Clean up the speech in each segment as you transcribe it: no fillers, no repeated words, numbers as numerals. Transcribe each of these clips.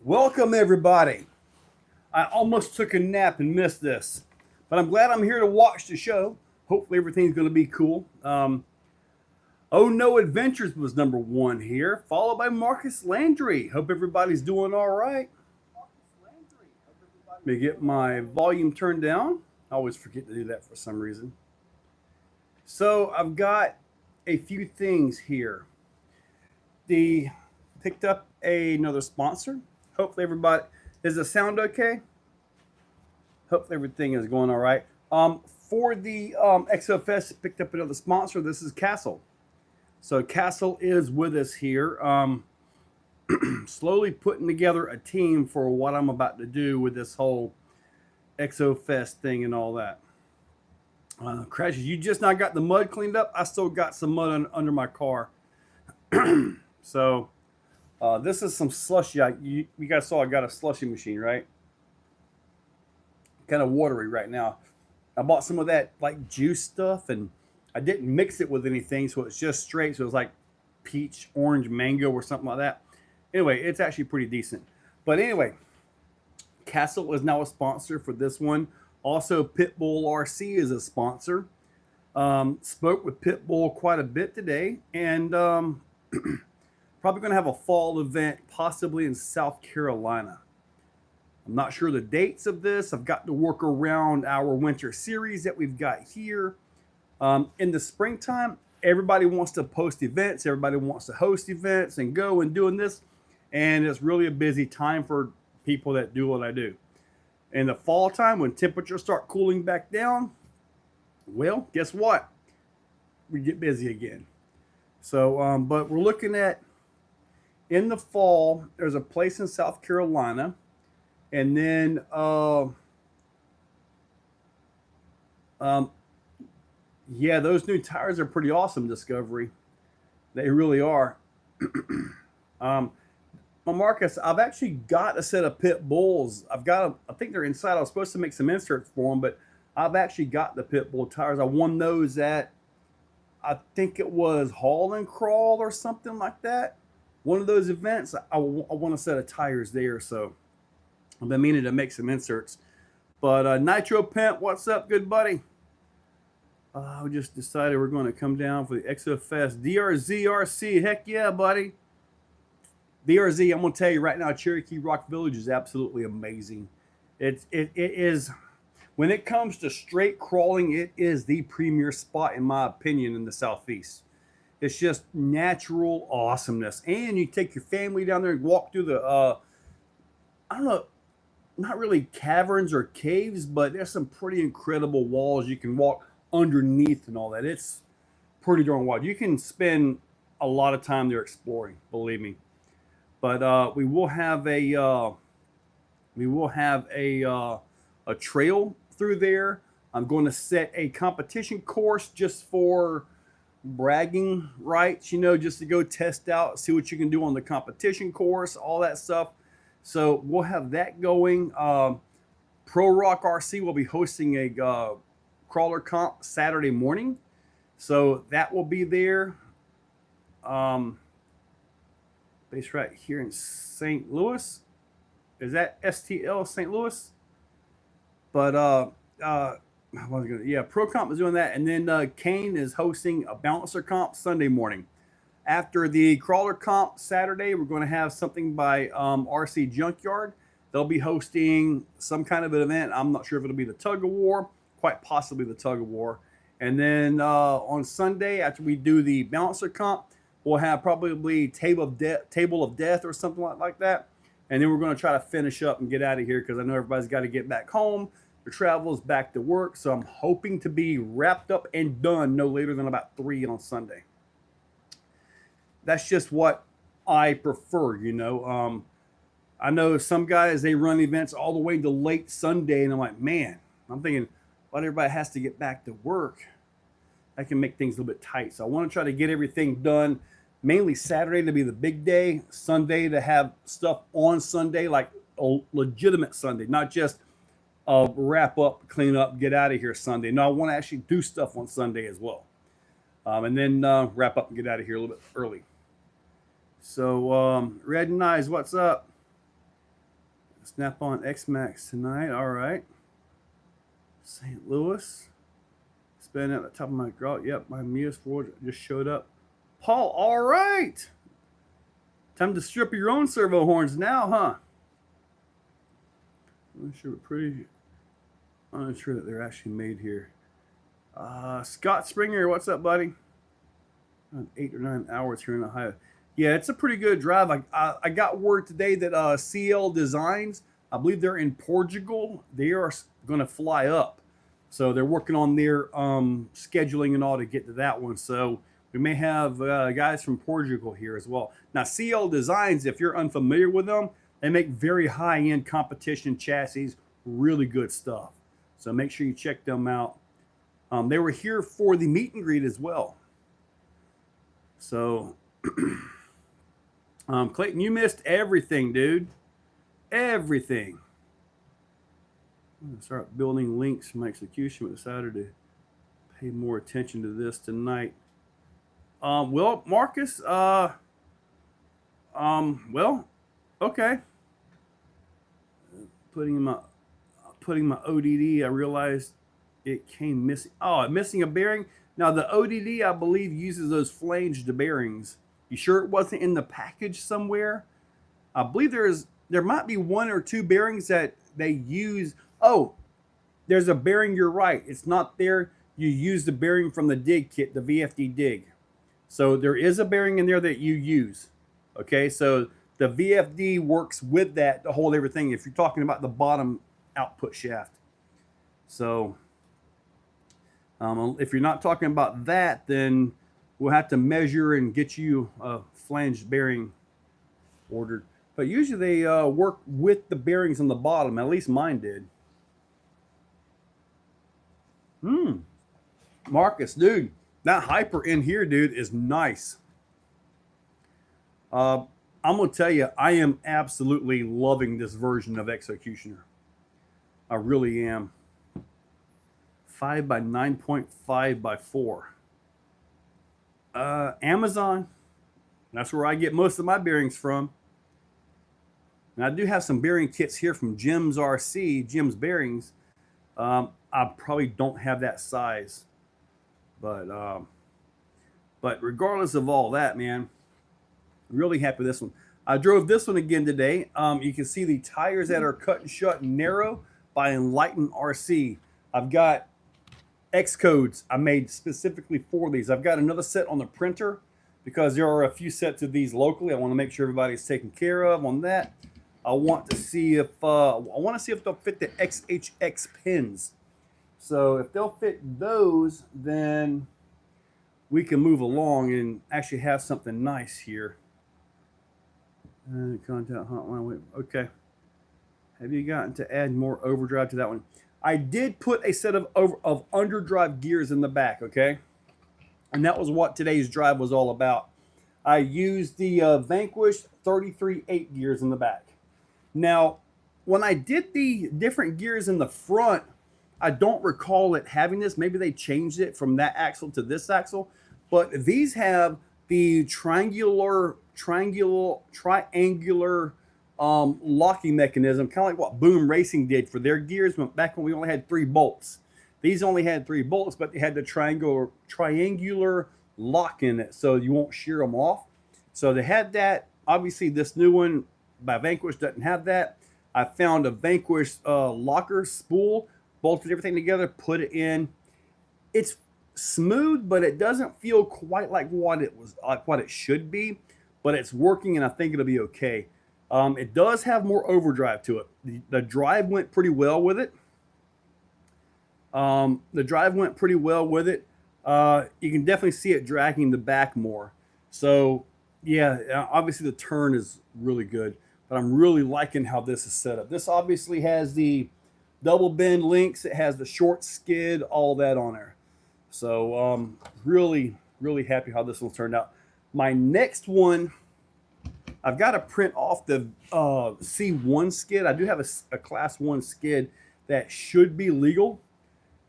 Welcome, everybody. I almost took a nap and missed this, but I'm glad I'm here to watch the show. Hopefully, everything's going to be cool. Oh No Adventures was number one here, followed by Marcus Landry. Hope everybody's doing all right. Let me get my volume turned down. I always forget to do that for some reason. So, I've got a few things here. The picked up another sponsor. Hopefully, everybody is the sound okay? Hopefully everything is going all right. For the XOFest, picked up another sponsor. This is Castle. So Castle is with us here, slowly putting together a team for what I'm about to do with this whole XOFest thing and all that. Crashes, you just not got the mud cleaned up. I still got some mud under my car. So this is some slushy. You guys saw I got a slushy machine, right? Kind of watery right now. I bought some of that like juice stuff and I didn't mix it with anything, so it's just straight. So it's like peach, orange, mango, or something like that. Anyway, it's actually pretty decent. But anyway, Castle is now a sponsor for this one. Also, Pitbull RC is a sponsor. Spoke with Pitbull quite a bit today, and probably going to have a fall event, possibly in South Carolina. I'm not sure the dates of this. I've got to work around our winter series that we've got here. In the springtime, everybody wants to post events. Everybody wants to host events and go and doing this. And it's really a busy time for people that do what I do. In the fall time, when temperatures start cooling back down, well, guess what? We get busy again. So, but we're looking at, in the fall, there's a place in South Carolina. And then, yeah, those new tires are pretty awesome, Discovery. They really are. Well, Marcus, I've actually got a set of Pit Bulls. I think they're inside. I was supposed to make some inserts for them, but I've actually got the Pit Bull tires. I won those at, I think it was Haul and Crawl or something like that. One of those events. I want a set of tires there, so I've been meaning to make some inserts. But Nitro Pimp, what's up, good buddy? We just decided we're going to come down for the ExoFest DRZRC. Heck yeah, buddy. DRZ, I'm going to tell you right now, Cherokee Rock Village is absolutely amazing. It is, when it comes to straight crawling, it is the premier spot, in my opinion, in the Southeast. It's just natural awesomeness. And you take your family down there and walk through the, I don't know, not really caverns or caves, but there's some pretty incredible walls you can walk underneath and all that. It's pretty darn wild. You can spend a lot of time there exploring, believe me. But we will have a trail through there. I'm going to set a competition course just for bragging rights, just to go test out, see what you can do on the competition course, all that stuff. So we'll have that going. Pro Rock RC will be hosting a crawler comp Saturday morning. So that will be there. Based right here in St. Louis. Is that STL St. Louis? But Pro Comp is doing that. And then Kane is hosting a Bouncer Comp Sunday morning. After the crawler comp Saturday, we're going to have something by RC Junkyard. They'll be hosting some kind of an event. I'm not sure if it'll be the tug of war, quite possibly the tug of war. And then on Sunday, after we do the Bouncer comp, we'll have probably Table of Death or something like that. And then we're going to try to finish up and get out of here because I know everybody's got to get back home. Their travel is back to work. So I'm hoping to be wrapped up and done no later than about 3 on Sunday. That's just what I prefer, I know some guys, they run events all the way to late Sunday, and I'm like, man, I'm thinking, but everybody has to get back to work. That can make things a little bit tight. So I want to try to get everything done, mainly Saturday to be the big day, Sunday to have stuff on Sunday, like a legitimate Sunday, not just wrap up, clean up, get out of here Sunday. No, I want to actually do stuff on Sunday as well. And then wrap up and get out of here a little bit early. So, Red and Eyes, what's up? Snap-on X-Max tonight. All right. St. Louis. Spin at the top of my garage. Yep, my Mia's Ford just showed up. Paul, all right. Time to strip your own servo horns now, huh? I'm not sure that they're actually made here. Scott Springer, what's up, buddy? 8 or 9 hours here in Ohio. Yeah, it's a pretty good drive. I got word today that CL Designs, I believe they're in Portugal. They are going to fly up. So they're working on their scheduling and all to get to that one. So we may have guys from Portugal here as well. Now, CL Designs, if you're unfamiliar with them, they make very high-end competition chassis, really good stuff. So make sure you check them out. They were here for the meet and greet as well. So, Clayton, you missed everything, dude. Everything. I'm going to start building links from my execution. We decided to pay more attention to this tonight. Well, Marcus, well, okay. Putting my ODD, I realized it came missing. Oh, missing a bearing. Now the ODD, I believe, uses those flanged bearings. You sure it wasn't in the package somewhere? I believe there might be 1 or 2 bearings that they use. Oh, there's a bearing. You're right. It's not there. You use the bearing from the dig kit, the VFD dig. So there is a bearing in there that you use. Okay, so the VFD works with that to hold everything if you're talking about the bottom output shaft. So if you're not talking about that, then we'll have to measure and get you a flanged bearing ordered. But usually they work with the bearings on the bottom. At least mine did. Marcus, dude, that hyper in here, dude, is nice. I'm going to tell you, I am absolutely loving this version of Executioner. I really am. 5 by 9.5 by 4. Amazon. That's where I get most of my bearings from. And I do have some bearing kits here from Jim's RC, Jim's Bearings. I probably don't have that size. But regardless of all that, man, really happy with this one. I drove this one again today. You can see the tires that are cut and shut and narrow by Enlighten RC. I've got X codes I made specifically for these. I've got another set on the printer because there are a few sets of these locally. I want to make sure everybody's taken care of on that. I want to see if they'll fit the XHX pins. So if they'll fit those, then we can move along and actually have something nice here. Contact hotline. Wait, okay. Have you gotten to add more overdrive to that one? I did put a set of underdrive gears in the back, okay? And that was what today's drive was all about. I used the Vanquish 33/8 gears in the back. Now, when I did the different gears in the front, I don't recall it having this. Maybe they changed it from that axle to this axle. But these have the triangular locking mechanism, kind of like what Boom Racing did for their gears back when we only had 3 bolts. These only had 3 bolts, but they had the triangular lock in it, so you won't shear them off. So they had that. Obviously, this new one by Vanquish doesn't have that. I found a Vanquish locker spool, bolted everything together, put it in. It's smooth, but it doesn't feel quite like what it should be. But it's working, and I think it'll be okay. It does have more overdrive to it. The drive went pretty well with it. You can definitely see it dragging the back more. So, yeah, obviously the turn is really good. But I'm really liking how this is set up. This obviously has the double bend links. It has the short skid, all that on there. So, really, really happy how this one turned out. My next one, I've got to print off the C1 skid. I do have a class 1 skid that should be legal.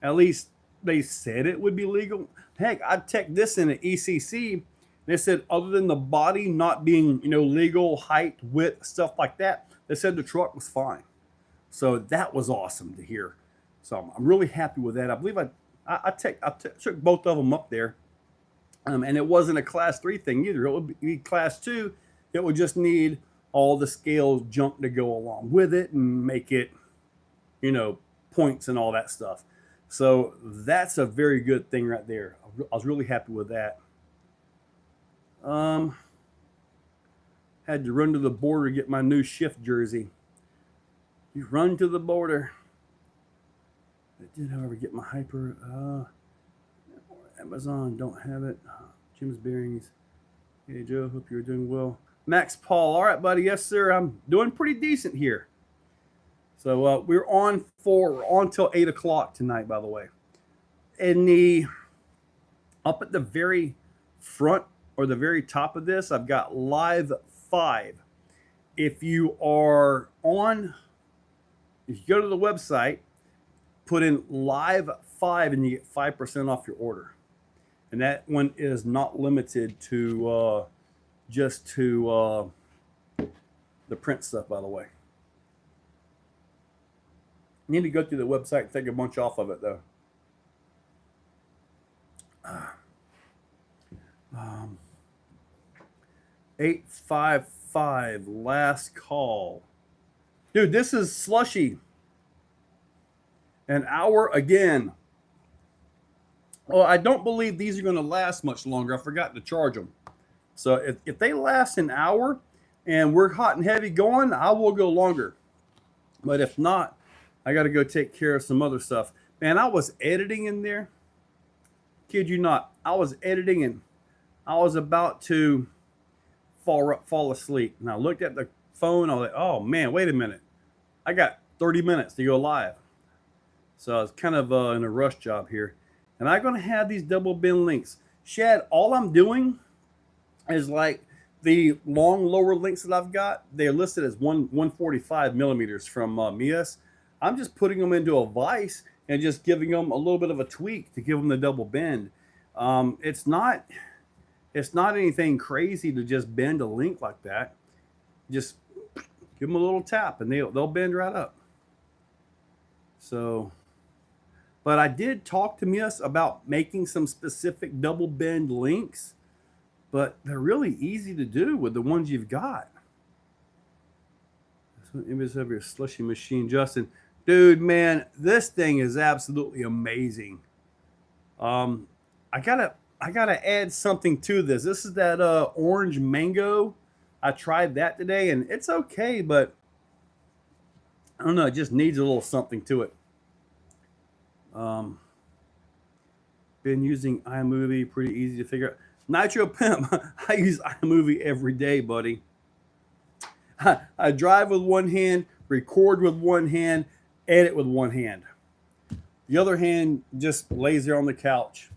At least they said it would be legal. Heck, I checked this in an ECC. They said other than the body not being, legal, height, width, stuff like that, they said the truck was fine. So that was awesome to hear. So I'm really happy with that. I believe took both of them up there, and it wasn't a class 3 thing either. It would be class 2. It would just need all the scales junk to go along with it and make it, points and all that stuff. So that's a very good thing right there. I was really happy with that. Had to run to the border to get my new shift jersey. You run to the border. I did, however, get my hyper. Amazon don't have it. Jim's Bearings. Hey Joe, hope you're doing well. Max Paul, all right, buddy. Yes, sir. I'm doing pretty decent here. So we're on till 8 o'clock tonight, by the way. Up at the very front or the very top of this, I've got Live 5. If you go to the website, put in Live 5 and you get 5% off your order. And that one is not limited to just to the print stuff, by the way. You need to go through the website and take a bunch off of it, though. 855, last call. Dude, this is slushy. An hour again. Well, I don't believe these are going to last much longer. I forgot to charge them. So if they last an hour and we're hot and heavy going, I will go longer. But if not, I got to go take care of some other stuff. Man, I was editing in there. Kid you not. I was editing and I was about to fall asleep. And I looked at the phone. I was like, oh, man, wait a minute. I got 30 minutes to go live. So I was kind of in a rush job here. And I'm going to have these double bin links. Shad, all I'm doing is like the long lower links that I've got. They're listed as 145 millimeters from Mias. I'm just putting them into a vise and just giving them a little bit of a tweak to give them the double bend. It's not anything crazy to just bend a link like that. Just give them a little tap and they'll bend right up. So, but I did talk to Mias about making some specific double bend links, but they're really easy to do with the ones you've got. So image of your slushy machine, Justin. Dude, man, this thing is absolutely amazing. I gotta add something to this. This is that orange mango. I tried that today, and it's okay, but I don't know. It just needs a little something to it. Been using iMovie, pretty easy to figure out. Nitro Pimp, I use iMovie every day, buddy. I drive with one hand, record with one hand, edit with one hand. The other hand just lays there on the couch,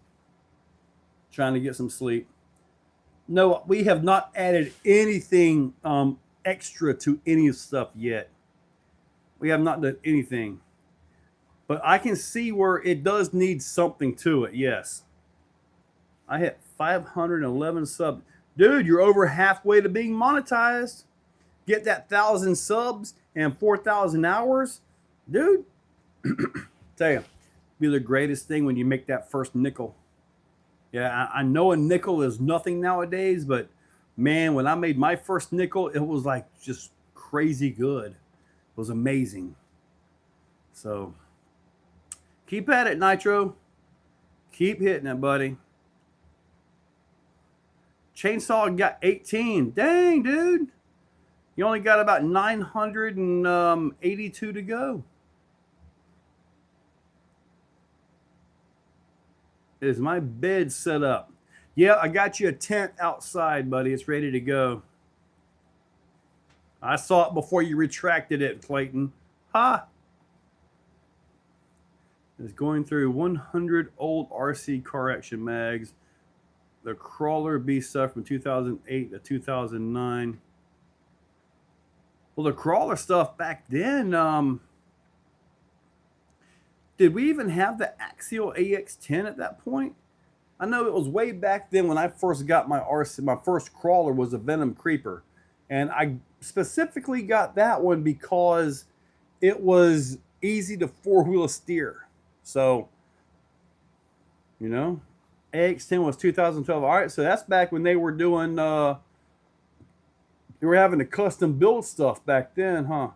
trying to get some sleep. No, we have not added anything extra to any stuff yet. We have not done anything. But I can see where it does need something to it, yes. I hit 511 subs. Dude, you're over halfway to being monetized. Get that 1,000 subs and 4,000 hours. Dude, tell you, be the greatest thing when you make that first nickel. Yeah, I know a nickel is nothing nowadays, but man, when I made my first nickel, it was like just crazy good. It was amazing. So keep at it, Nitro. Keep hitting it, buddy. Chainsaw got 18. Dang, dude. You only got about 982 to go. Is my bed set up? Yeah, I got you a tent outside, buddy. It's ready to go. I saw it before you retracted it, Clayton. Ha! It's going through 100 old RC car action mags. The crawler beast stuff from 2008 to 2009. Well, the crawler stuff back then, did we even have the Axial AX10 at that point? I know it was way back then when I first got my RC. My first crawler was a Venom Creeper. And I specifically got that one because it was easy to four-wheel steer. So, you know, AX10 was 2012. All right, so that's back when they were doing, they were having to custom build stuff back then, huh?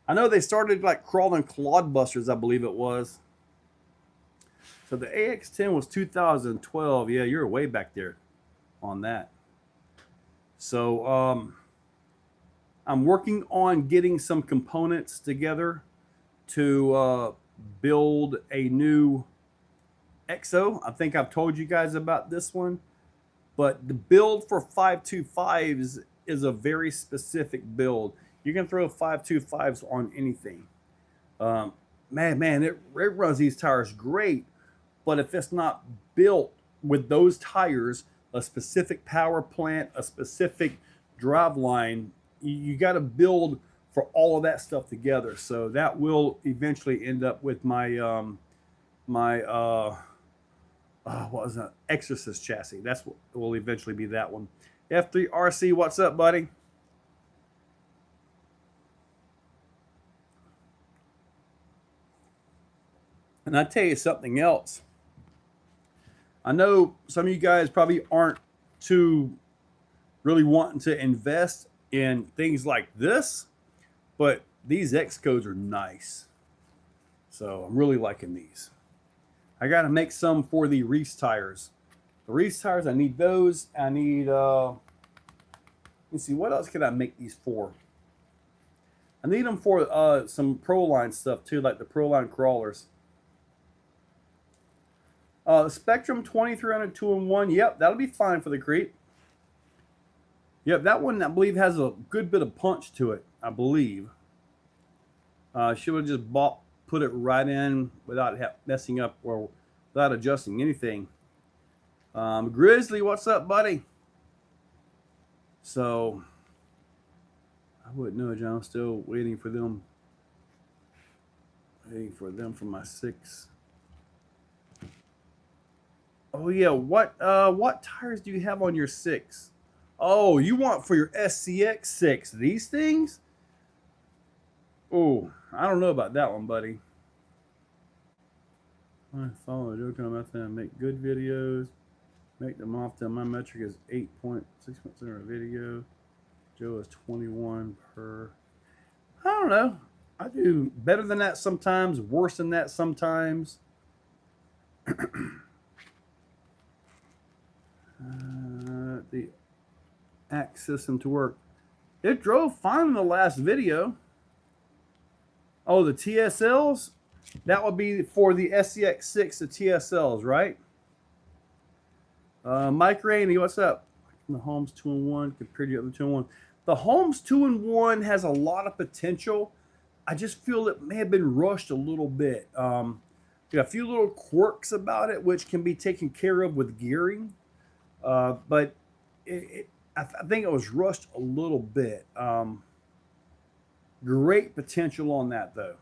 I know they started like crawling clodbusters, I believe it was. So the AX10 was 2012. Yeah, you're way back there on that. So I'm working on getting some components together to build a new Exo. I think I've told you guys about this one, but the build for 525s is a very specific build. You can throw 525s on anything. Man, it runs these tires great, but if it's not built with those tires, a specific power plant, a specific drive line, you got to build for all of that stuff together. So that will eventually end up with my what was that? Exorcist chassis. That's what will eventually be that one. F3RC, what's up, buddy? And I tell you something else. I know some of you guys probably aren't too really wanting to invest in things like this, but these X codes are nice. So I'm really liking these. I got to make some for the Reese tires. The Reese tires, I need those. I need, let's see, what else can I make these for? I need them for some Proline stuff too, like the Proline crawlers. Spectrum 2300 2-in-1. Yep, that'll be fine for the creep. Yep, that one I believe has a good bit of punch to it, I believe. Should have just put it right in without messing up or without adjusting anything. Grizzly, what's up, buddy? So, I wouldn't know, John. I'm still waiting for them. Waiting for them for my 6. Oh yeah, what tires do you have on your 6? Oh, you want for your SCX 6 these things? Oh, I don't know about that one, buddy. I follow Joe come out there and make good videos. Make them often. My metric is 8.6% of video. Joe is 21 per. I don't know. I do better than that sometimes, worse than that sometimes. The ACT system to work. It drove fine in the last video. Oh, the TSLs? That would be for the SCX6, the TSLs, right? Mike Rainey, what's up? The Holmes 2-in-1 compared to the other 2-in-1. The Holmes 2-in-1 has a lot of potential. I just feel it may have been rushed a little bit. Got a few little quirks about it, which can be taken care of with gearing. But I think it was rushed a little bit. Great potential on that, though.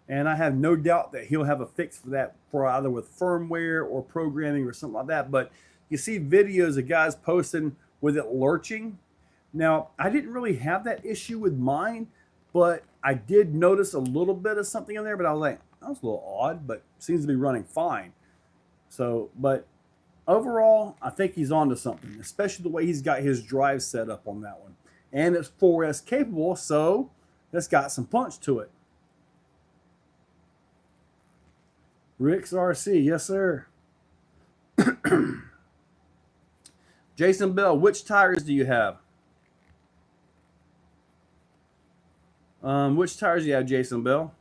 And I have no doubt that he'll have a fix for that, for either with firmware or programming or something like that. But you see videos of guys posting with it lurching. Now, I didn't really have that issue with mine, but I did notice a little bit of something in there. But I was like, that was a little odd, but seems to be running fine. So, but overall, I think he's onto something, especially the way he's got his drive set up on that one. And it's 4S capable, so it's got some punch to it. Rick's RC, yes, sir. Jason Bell, which tires do you have? Which tires do you have, Jason Bell?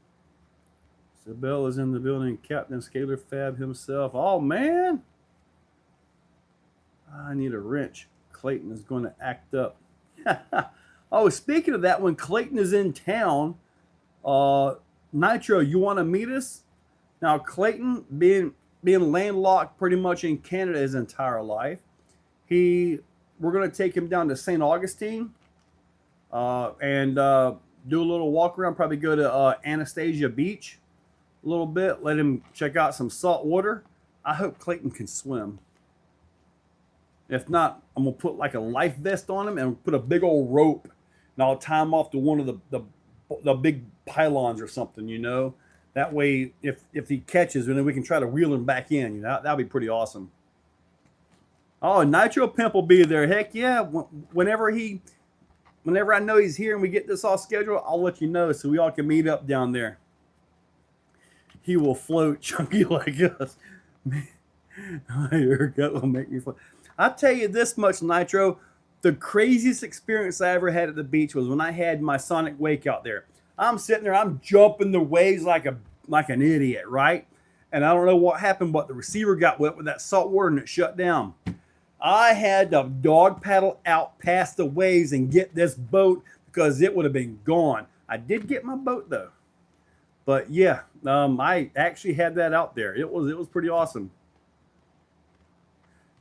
So Bell is in the building. Captain Scalar Fab himself. Oh, man. I need a wrench. Clayton is going to act up. Oh, speaking of that, when Clayton is in town, Nitro, you want to meet us? Now, Clayton, being landlocked pretty much in Canada his entire life, we're going to take him down to St. Augustine and do a little walk around, probably go to Anastasia Beach a little bit, let him check out some salt water. I hope Clayton can swim. If not, I'm going to put like a life vest on him and put a big old rope, and I'll tie him off to one of the the big pylons or something, you know. That way, if he catches, then we can try to reel him back in. You know, that'd be pretty awesome. Oh, Nitro Pimp will be there. Heck yeah! Whenever I know he's here and we get this all scheduled, I'll let you know so we all can meet up down there. He will float chunky like us. Your gut will make me float. I'll tell you this much, Nitro. The craziest experience I ever had at the beach was when I had my Sonic Wake out there. I'm sitting there, I'm jumping the waves like an idiot, right? And I don't know what happened, but the receiver got wet with that salt water and it shut down. I had to dog paddle out past the waves and get this boat because it would have been gone. I did get my boat though. But yeah, I actually had that out there. It was pretty awesome.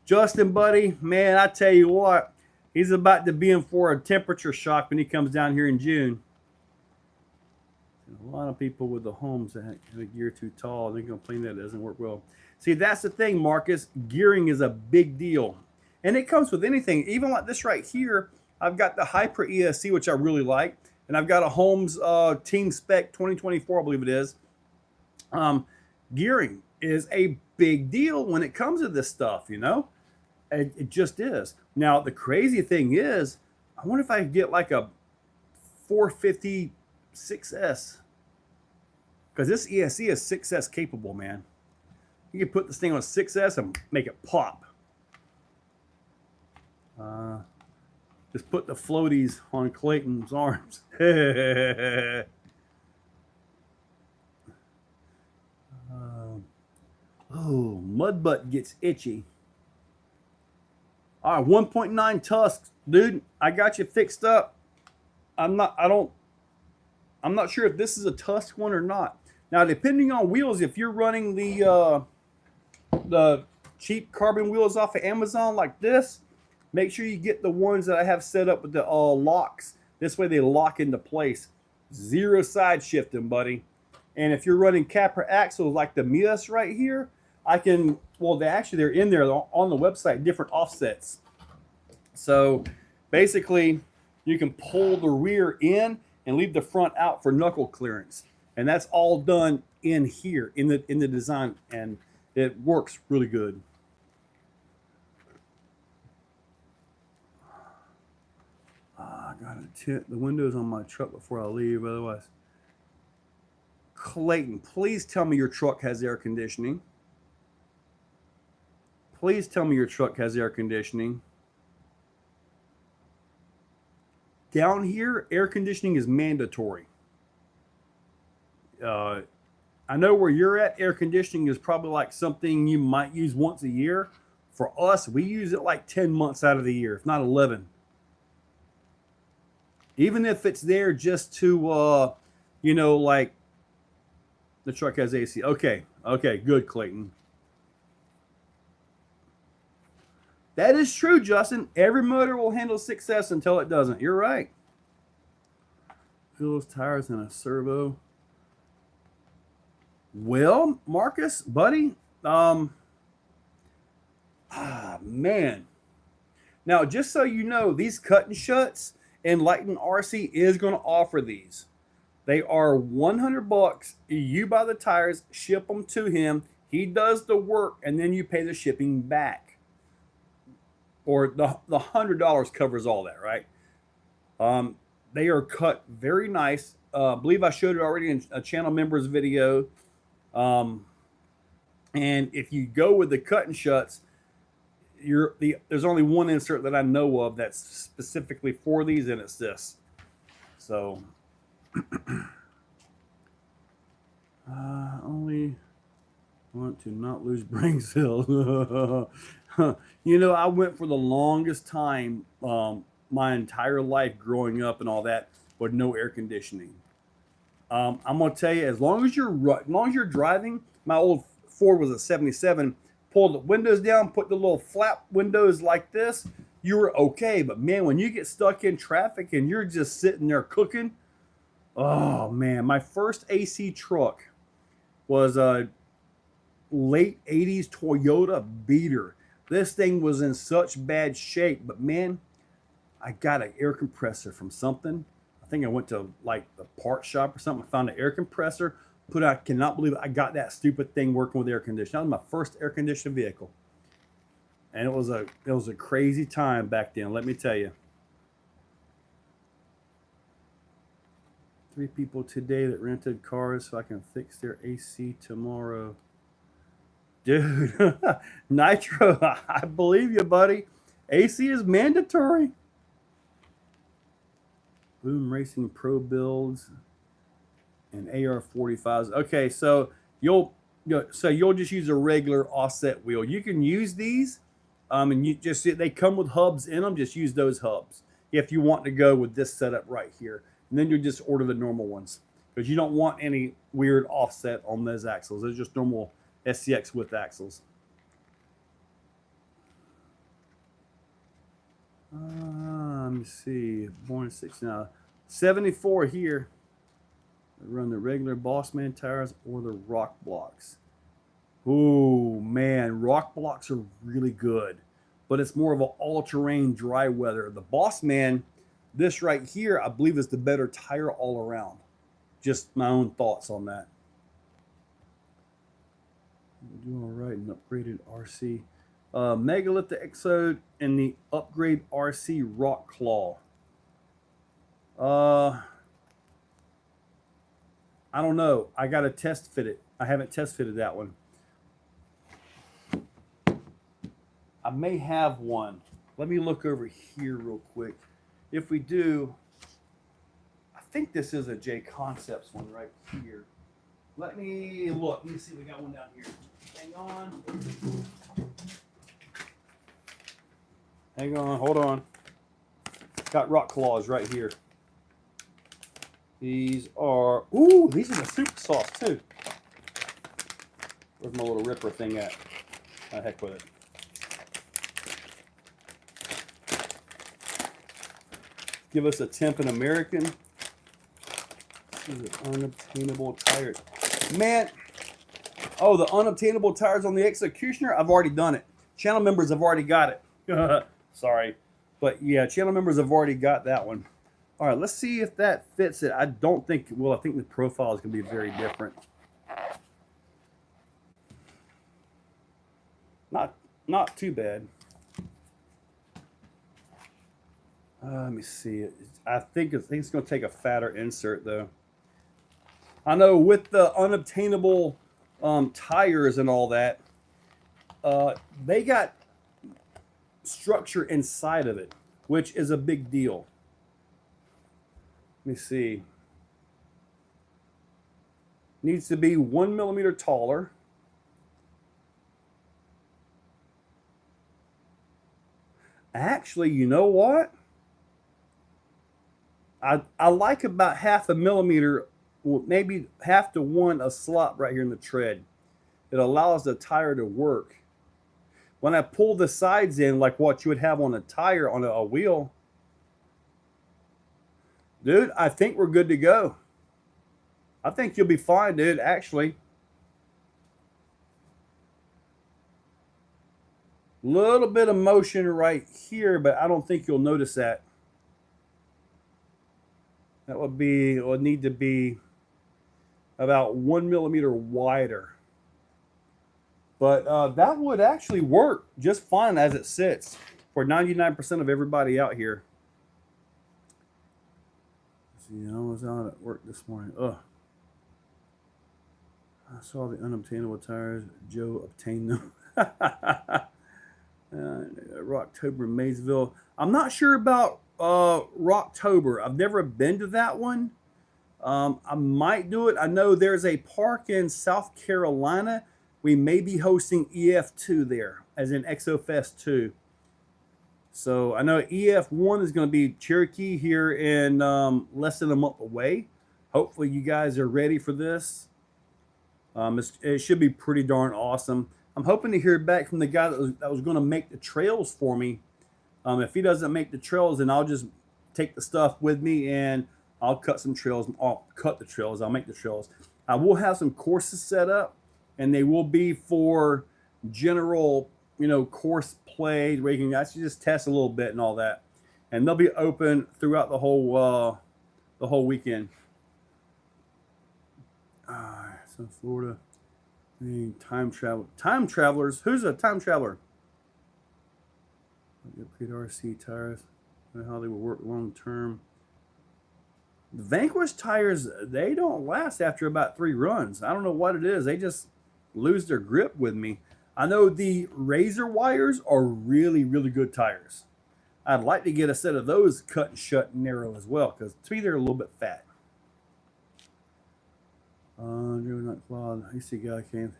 Justin, buddy, man, I tell you what, he's about to be in for a temperature shock when he comes down here in June. A lot of people with the homes that have a gear too tall, they complain that it doesn't work well. See, that's the thing, Marcus. Gearing is a big deal. And it comes with anything. Even like this right here, I've got the Hyper ESC, which I really like. And I've got a Holmes Team Spec 2024, I believe it is. Gearing is a big deal when it comes to this stuff, you know? It just is. Now, the crazy thing is, I wonder if I could get like a 450 6S. Because this ESC is 6S capable, man. You can put this thing on a 6S and make it pop. Just put the floaties on Clayton's arms. Oh, Mudbutt gets itchy. All right, 1.9 tusks, dude. I got you fixed up. I'm not sure if this is a tusk one or not. Now, depending on wheels, if you're running the cheap carbon wheels off of Amazon like this, make sure you get the ones that I have set up with the locks. This way they lock into place. Zero side shifting, buddy. And if you're running Capra axles like the Mias right here, they're in there on the website, different offsets. So basically, you can pull the rear in and leave the front out for knuckle clearance. And that's all done in here, in the design, and it works really good. I gotta tint the windows on my truck before I leave, otherwise. Clayton, please tell me your truck has air conditioning. Please tell me your truck has air conditioning. Down here, air conditioning is mandatory. I know where you're at, air conditioning is probably like something you might use once a year. For us, we use it like 10 months out of the year, if not 11. Even if it's there just to, like the truck has AC. Okay, good, Clayton. That is true, Justin. Every motor will handle 6S until it doesn't. You're right. Fill those tires in a servo. Well, Marcus, buddy, man. Now, just so you know, these cut and shuts, Enlighten RC is going to offer these. They are $100. You buy the tires, ship them to him. He does the work, and then you pay the shipping back. Or the $100 covers all that, right? They are cut very nice. I believe I showed it already in a channel members video. And if you go with the cut and shuts, there's only one insert that I know of that's specifically for these, and it's this. So only want to not lose brain cells. I went for the longest time, my entire life growing up and all that, with no air conditioning. I'm gonna tell you, as long as you're driving, my old Ford was a 77. Pull the windows down, put the little flap windows like this, you were okay. But man, when you get stuck in traffic and you're just sitting there cooking, oh man, my first AC truck was a late 80s Toyota Beater. This thing was in such bad shape, but man, I got an air compressor from something. I think I went to like the part shop or something. I found an air compressor. I cannot believe I got that stupid thing working with air conditioning. That was my first air conditioned vehicle, and it was a crazy time back then. Let me tell you. 3 people today that rented cars so I can fix their AC tomorrow. Dude, Nitro, I believe you, buddy. AC is mandatory. Boom Racing Pro builds and AR-45s. Okay, so you'll just use a regular offset wheel. You can use these, and they come with hubs in them. Just use those hubs if you want to go with this setup right here. And then you just order the normal ones because you don't want any weird offset on those axles. They're just normal SCX width axles. Let me see. Born 69. 74 here. I run the regular Bossman tires or the rock blocks. Oh man, rock blocks are really good, but it's more of an all-terrain dry weather. The Bossman, this right here, I believe is the better tire all around. Just my own thoughts on that. Do all right in upgraded RC. Megalith the Exo and the upgrade RC Rock Claw. I don't know. I got to test fit it. I haven't test fitted that one. I may have one. Let me look over here real quick. If we do, I think this is a J Concepts one right here. Let me look. Let me see. We got one down here. Hang on. Hang on. Hold on. Got rock claws right here. These are, ooh, these are the super soft too. Where's my little ripper thing at? Oh, heck with it. Give us a temp and American. This is an unobtainable tire. Man, oh, the unobtainable tires on the Executioner, I've already done it. Channel members have already got it. Sorry. But yeah, channel members have already got that one. All right, let's see if that fits it. I don't think it will. I think the profile is going to be very different. Not too bad. Let me see. I think it's going to take a fatter insert, though. I know with the unobtainable tires and all that, they got structure inside of it, which is a big deal. Let me see. Needs to be 1 millimeter taller. Actually, you know what? I like about 0.5 millimeter, well, maybe 0.5 to 1 a slot right here in the tread. It allows the tire to work. When I pull the sides in, like what you would have on a tire on a wheel, dude, I think we're good to go. I think you'll be fine, dude, actually. Little bit of motion right here, but I don't think you'll notice that. That would need to be about 1 millimeter wider. But that would actually work just fine as it sits for 99% of everybody out here. See, I was out at work this morning. Ugh. I saw the unobtainable tires. Joe obtained them. Rocktober, Maysville. I'm not sure about Rocktober. I've never been to that one. I might do it. I know there's a park in South Carolina. We may be hosting EF2 there, as in ExoFest 2. So I know EF1 is going to be Cherokee here in less than a month away. Hopefully you guys are ready for this. It should be pretty darn awesome. I'm hoping to hear back from the guy that was going to make the trails for me. If he doesn't make the trails, then I'll just take the stuff with me and I'll cut some trails. I'll cut the trails. I'll make the trails. I will have some courses set up, and they will be for general, course play where you can actually just test a little bit and all that. And they'll be open throughout the whole the whole weekend. So Florida, time travel, time travelers. Who's a time traveler? Upgrade RC tires. How they will work long term. The Vanquish tires, they don't last after about 3 runs. I don't know what it is. They just lose their grip with me. I know the Razor wires are really, really good tires. I'd like to get a set of those cut and shut and narrow as well, because to me they're a little bit fat. Not flawed. I see guy came.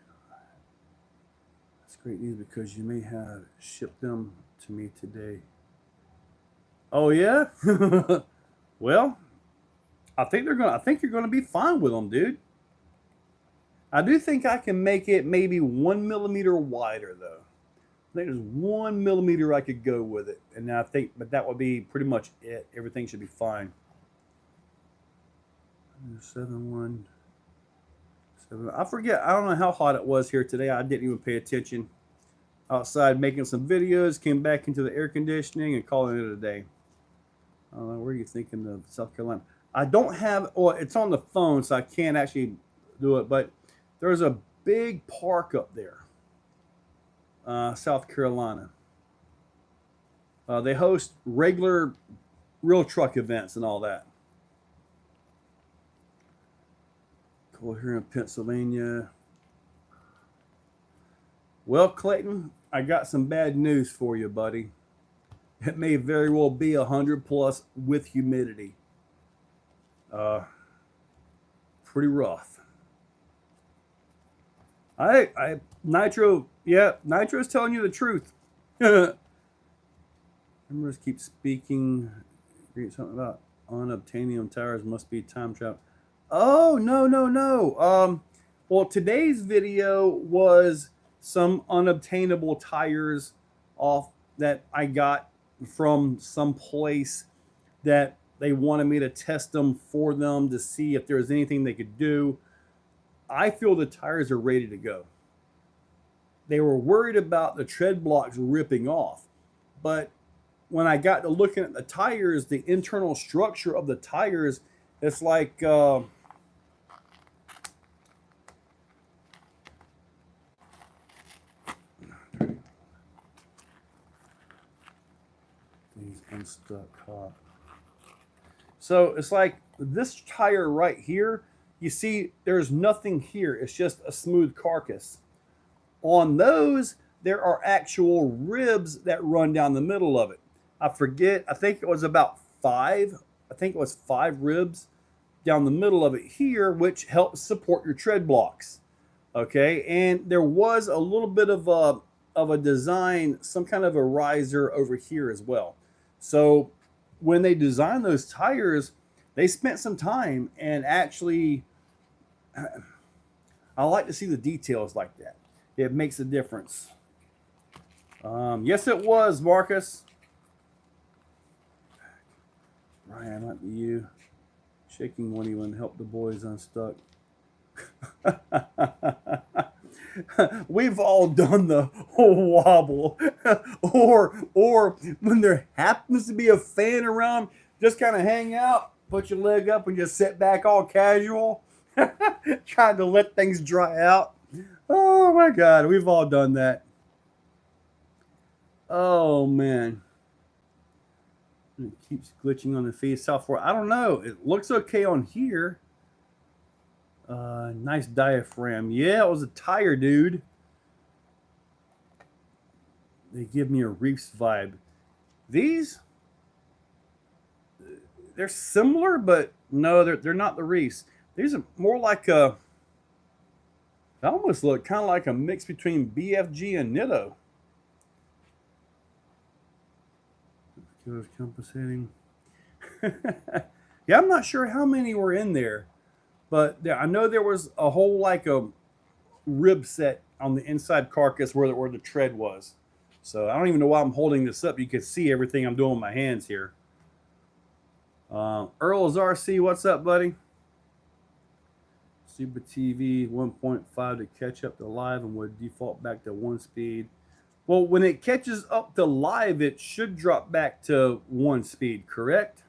That's great news because you may have shipped them to me today. Oh yeah? Well, I think you're gonna be fine with them, dude. I do think I can make it maybe 1 millimeter wider though. I think there's 1 millimeter I could go with it, and I think, but that would be pretty much it. Everything should be fine. 7-1. I forget. I don't know how hot it was here today. I didn't even pay attention. Outside making some videos, came back into the air conditioning and calling it a day. I don't know. Where are you thinking of South Carolina? I don't have, well, it's on the phone, so I can't actually do it, but there's a big park up there, South Carolina. They host regular real truck events and all that. Cool, here in Pennsylvania. Well, Clayton, I got some bad news for you, buddy. It may very well be 100 plus with humidity. Pretty rough. Nitro, yeah, Nitro's telling you the truth. Members keep speaking. Something about unobtainium tires must be time travel. Oh, no. Well, today's video was some unobtainable tires off that I got from some place that they wanted me to test them for them to see if there was anything they could do. I feel the tires are ready to go. They were worried about the tread blocks ripping off, but when I got to looking at the tires, the internal structure of the tires, it's like unstuck hot. So it's like this tire right here, you see there's nothing here. It's just a smooth carcass. On those, there are actual ribs that run down the middle of it. I forget, I think it was about 5. I think it was 5 ribs down the middle of it here, which helps support your tread blocks. Okay, and there was a little bit of a design, some kind of a riser over here as well. So when they designed those tires, they spent some time and actually, I like to see the details like that. It makes a difference. Yes, it was, Marcus. Ryan, might be you. Shaking won't even help the boys unstuck. We've all done the whole wobble, or when there happens to be a fan around, just kind of hang out, put your leg up, and just sit back all casual, trying to let things dry out. Oh my God, we've all done that. Oh man, it keeps glitching on the feed software. I don't know. It looks okay on here. Nice diaphragm. Yeah, it was a tire, dude. They give me a Reefs vibe. These, they're similar, but no, they're not the Reefs. These are more like a, they almost look kind of like a mix between BFG and Nitto. Compensating. Yeah, I'm not sure how many were in there, but I know there was a whole like a rib set on the inside carcass where the tread was. So I don't even know why I'm holding this up. You can see everything I'm doing with my hands here. Earl's RC, what's up, buddy? Super TV 1.5 to catch up to live and would default back to 1 speed. Well, when it catches up to live, it should drop back to 1 speed, correct?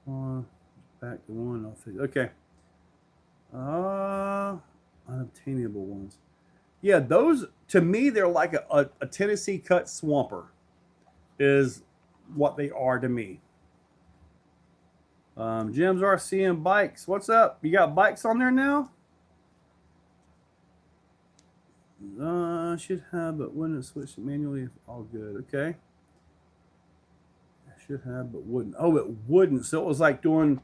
Back to one. Okay. Unobtainable ones. Yeah, those to me they're like a Tennessee cut swamper is what they are to me. Jim's RC and bikes. What's up? You got bikes on there now? Should have, but wouldn't switch manually. All good. Okay. I should have, but wouldn't. Oh, it wouldn't. So it was like doing.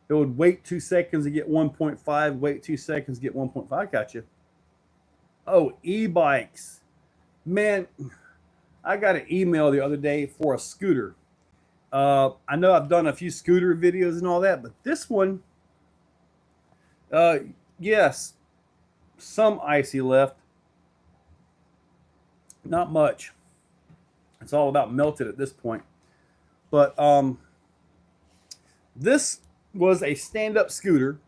It would wait 2 seconds to get 1.5. Wait 2 seconds to get 1.5. Gotcha. Oh, e-bikes. Man, I got an email the other day for a scooter. I know I've done a few scooter videos and all that, but this one, yes, some icy left. Not much. It's all about melted at this point. But this was a stand-up scooter.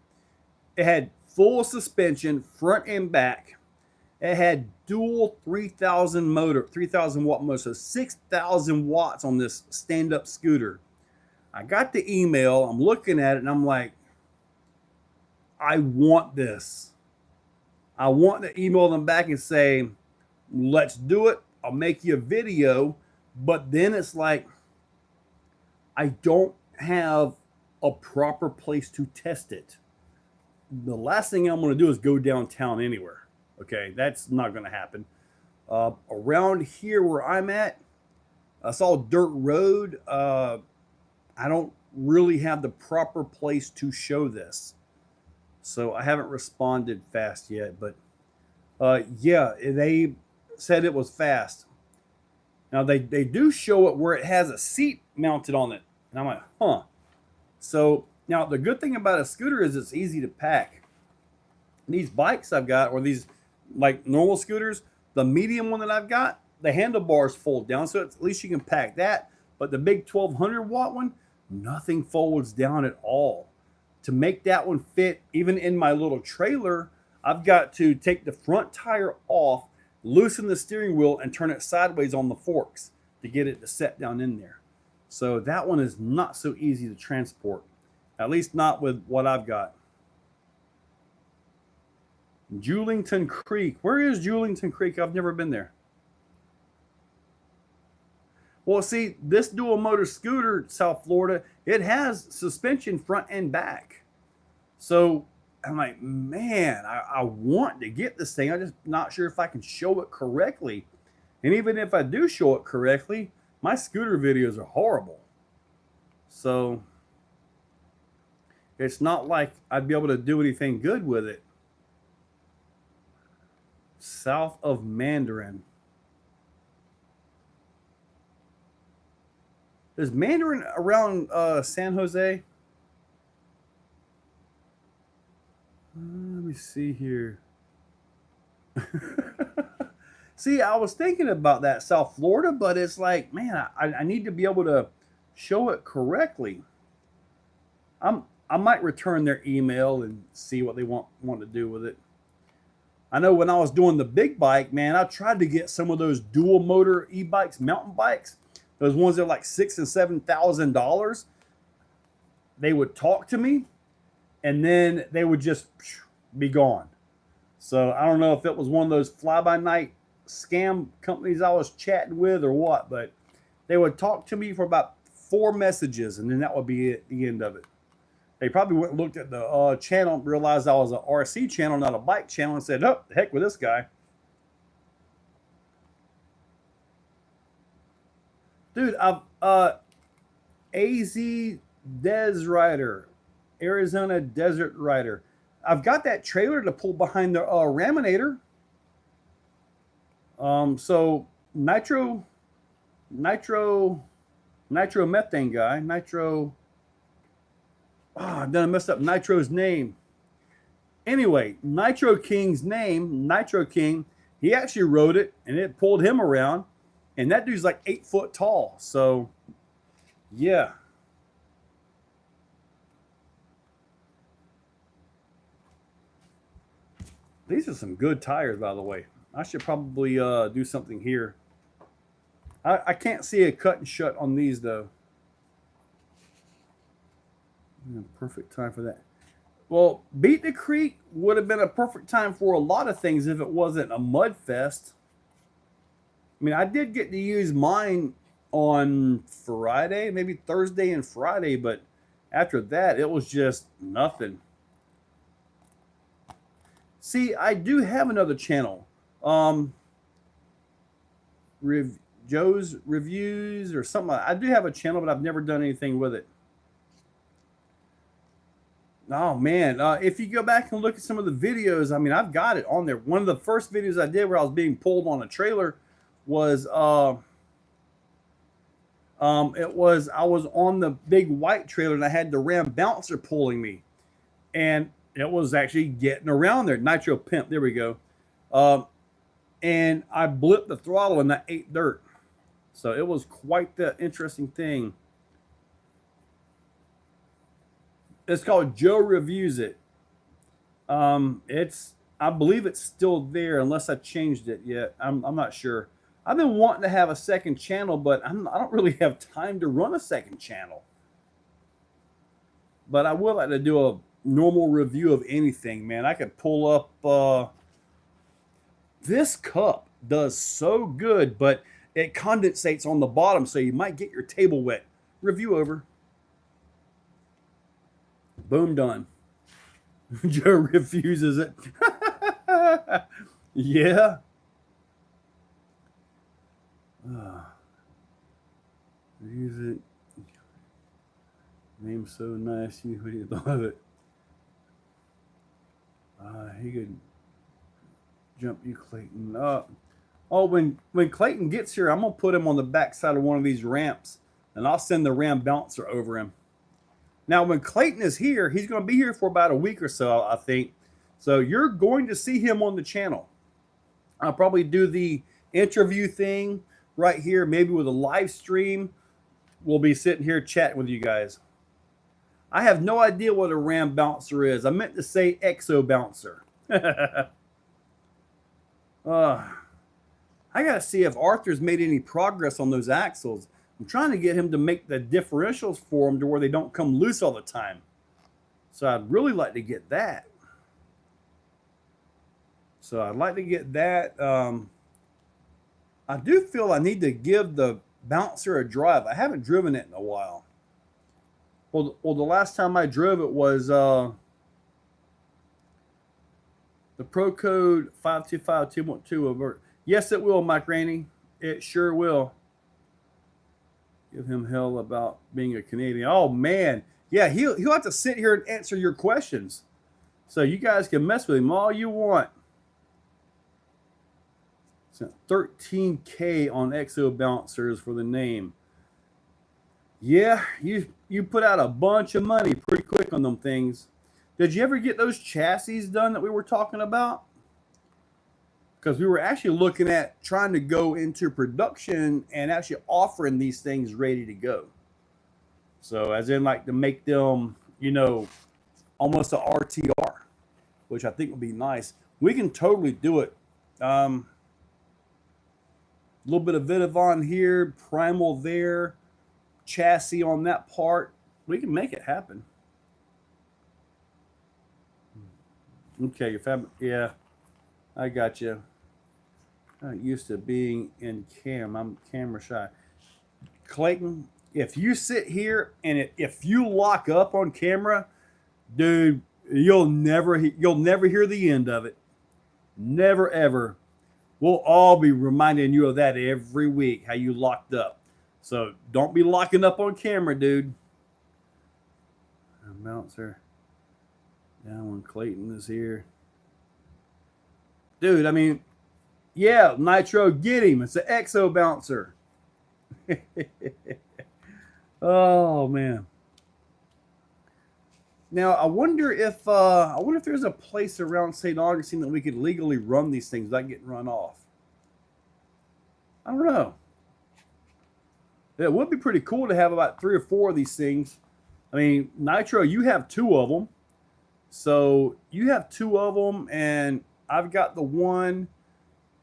It had full suspension, front and back. It had dual 3,000 motor, 3,000 watt motor, so 6,000 watts on this stand-up scooter. I got the email. I'm looking at it, and I'm like, I want this. I want to email them back and say, let's do it. I'll make you a video. But then it's like, I don't have a proper place to test it. The last thing I'm going to do is go downtown anywhere. Okay, that's not going to happen. Around here where I'm at, it's all dirt road. I don't really have the proper place to show this. So I haven't responded fast yet. But yeah, they said it was fast. Now they do show it where it has a seat mounted on it. And I'm like, huh. So now the good thing about a scooter is it's easy to pack. These bikes I've got, or these like normal scooters, the medium one that I've got, the handlebars fold down, so at least you can pack that. But the big 1,200 watt one, nothing folds down at all. To make that one fit, even in my little trailer, I've got to take the front tire off, loosen the steering wheel, and turn it sideways on the forks to get it to set down in there. So that one is not so easy to transport, at least not with what I've got. Julington Creek. Where is Julington Creek? I've never been there. Well, see, this dual motor scooter, South Florida, it has suspension front and back. So I'm like, man, I want to get this thing. I'm just not sure if I can show it correctly. And even if I do show it correctly, my scooter videos are horrible. So it's not like I'd be able to do anything good with it. South of Mandarin. Is Mandarin around San Jose? Let me see here. See, I was thinking about that, South Florida, but it's like, man, I need to be able to show it correctly. I might return their email and see what they want to do with it. I know when I was doing the big bike, man, I tried to get some of those dual motor e-bikes, mountain bikes, those ones that are like $6,000 and $7,000. They would talk to me, and then they would just be gone. So I don't know if it was one of those fly-by-night scam companies I was chatting with or what, but they would talk to me for about 4 messages, and then that would be it, the end of it. They probably went and looked at the channel, realized I was an RC channel, not a bike channel, and said, oh, the heck with this guy. Dude, I've AZ Des Rider, Arizona Desert Rider. I've got that trailer to pull behind the Raminator. So nitromethane guy, I done messed up Nitro's name. Anyway, Nitro King's name, Nitro King, he actually wrote it, and it pulled him around. And that dude's like 8 foot tall. So, yeah. These are some good tires, by the way. I should probably do something here. I can't see a cut and shut on these, though. Yeah, perfect time for that. Well, Beat the Creek would have been a perfect time for a lot of things if it wasn't a mud fest. I mean, I did get to use mine on Friday, maybe Thursday and Friday, but after that, it was just nothing. See, I do have another channel, um, Joe's Reviews or something. I do have a channel, but I've never done anything with it. Oh man, if you go back and look at some of the videos, I mean, I've got it on there. One of the first videos I did where I was being pulled on a trailer was I was on the big white trailer and I had the Ram bouncer pulling me, and it was actually getting around there. Nitro Pimp, there we go. Um, and I blipped the throttle and I ate dirt. So it was quite the interesting thing. It's called Joe Reviews It. It's I believe it's still there unless I changed it yet. I'm not sure. I've been wanting to have a second channel, but I don't really have time to run a second channel. But I would like to do a normal review of anything, man. I could pull up. This cup does so good, but it condensates on the bottom, so you might get your table wet. Review over. Boom, done. Joe refuses it. Yeah. Use it. Name's so nice. You what do you thought of it? He could jump you, Clayton. Oh, when Clayton gets here, I'm gonna put him on the backside of one of these ramps, and I'll send the Ram bouncer over him. Now, when Clayton is here, he's going to be here for about a week or so, I think. So you're going to see him on the channel. I'll probably do the interview thing right here, maybe with a live stream. We'll be sitting here chatting with you guys. I have no idea what a Ram bouncer is. I meant to say Exo bouncer. I got to see if Arthur's made any progress on those axles. I'm trying to get him to make the differentials for them to where they don't come loose all the time. So I'd really like to get that. I do feel I need to give the bouncer a drive. I haven't driven it in a while. Well, the last time I drove it was the Pro Code 525.2.2 avert. Yes, it will, Mike Rainey. It sure will. Give him hell about being a Canadian. Oh man, yeah, he'll have to sit here and answer your questions. So you guys can mess with him all you want. So 13K on Exo bouncers for the name. Yeah, you put out a bunch of money pretty quick on them things. Did you ever get those chassis done that we were talking about? Because we were actually looking at trying to go into production and actually offering these things ready to go. So as in like to make them, you know, almost a RTR, which I think would be nice. We can totally do it. A little bit of Vidavon here, primal there, chassis on that part. We can make it happen. Okay, yeah, I got you. Not used to being in cam. I'm camera shy. Clayton, if you sit here and if you lock up on camera, dude, you'll never hear the end of it. Never ever. We'll all be reminding you of that every week, how you locked up. So don't be locking up on camera, dude. Bouncer. Down when Clayton is here. Dude, I mean, yeah, Nitro, get him. It's an Exo bouncer. Oh man. Now I wonder if there's a place around St. Augustine that we could legally run these things without getting run off. I don't know. It would be pretty cool to have about 3 or 4 of these things. I mean, Nitro, you have 2 of them. So you have 2 of them, and I've got the one.